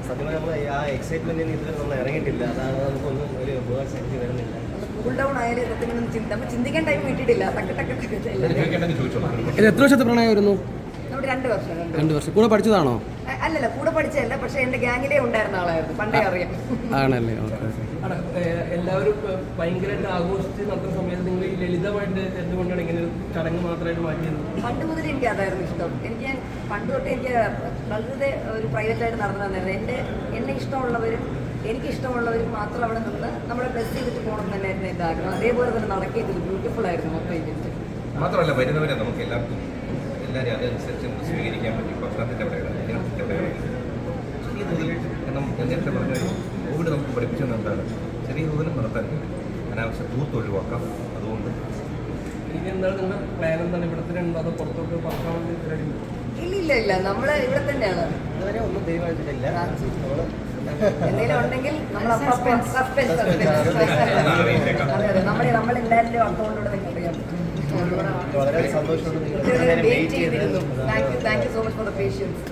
സത്യം നമ്മൾ ആ എക്സൈറ്റ്മെന്റിന് ഇതുവരെ നമ്മൾ ഇറങ്ങിയിട്ടില്ല. അതാണ് നമുക്കൊന്നും ഒരു വേർഡ്സ് എനിക്ക് വരുന്നില്ല. കൂൾ ഡൗൺ ആയാലും സത്യം നമ്മൾ ചിന്തിക്കാൻ ടൈം കിട്ടിയിട്ടില്ല. ഇത് എത്ര വർഷത്തെ പ്രണയമായിരുന്നു? നമ്മുടെ 2 വർഷം. 2 വർഷം. കൂടെ പഠിച്ചതാണോ? അല്ലല്ല, കൂടെ പഠിച്ചതല്ല, പക്ഷെ എന്റെ ഗ്യാങ്ങിലേ ഉണ്ടായിരുന്ന ആളായിരുന്നു, പണ്ടേ അറിയാം. ആണല്ലേ? എല്ലാവരും ഭയങ്കരമായിട്ട് ആഘോഷിച്ച് നടത്തുന്ന സമയത്ത് നിങ്ങൾ ഈ ലളിതമായിട്ട് എന്തുകൊണ്ടാണ് ഇങ്ങനെ ഒരു ചടങ്ങ് മാത്രമായിട്ട് മാറ്റിയത്? പണ്ട് മുതൽ എനിക്ക് അതായിരുന്നു ഇഷ്ടം. എനിക്ക് പണ്ട് തൊട്ട് എനിക്ക് വളരെ ഒരു പ്രൈവറ്റായിട്ട് നടന്നു തന്നായിരുന്നു. എന്നെ ഇഷ്ടമുള്ളവരും എനിക്ക് ഇഷ്ടമുള്ളവരും മാത്രം അവിടെ നിന്ന് നമ്മളെ ബ്ലെസ് ചെയ്തിട്ട് പോകണം തന്നെയായിരുന്നു എൻ്റെ ആഗ്രഹം. അതേപോലെ തന്നെ നടക്കുകയും ബ്യൂട്ടിഫുൾ ആയിരുന്നു മൊത്തം ഇവന്റ്. മാത്രമല്ല വരുന്നവരെ നമുക്ക് എല്ലാവരും അതനുസരിച്ച് സ്വീകരിക്കാൻ പറ്റും. ഭക്ഷണത്തിൻ്റെ ചെറിയ തോതിൽ കാരണം നേരത്തെ പറഞ്ഞ കോവിഡ് നമുക്ക് പഠിപ്പിച്ചത് എന്താണ്, ചെറിയ തോതിലും നടത്താൻ അനാവശ്യ ദൂരത്ത് ഒഴിവാക്കാം. അതുകൊണ്ട് എനിക്ക് എന്താണ് നിങ്ങളുടെ പ്ലാൻ എന്താണ്? ഇവിടെ തന്നെ ഉണ്ടോ അതോ പുറത്തോട്ട് പറക്കാൻ വേണ്ടി? ഇല്ല, നമ്മൾ ഇവിടെ തന്നെയാണ്. ഇതുവരെ ഒന്നും ദൈവമായിട്ടില്ല. എന്തെങ്കിലും ഉണ്ടെങ്കിൽ നമ്മൾ സസ്പെൻസ് നമ്മളെല്ലാവരുടെയും അക്കൗണ്ടിലൂടെ നിങ്ങൾക്ക് അറിയാം. വളരെ സന്തോഷമുണ്ട്. വെയിറ്റ് ചെയ്തിരുന്നു. Thank you so much for the patients.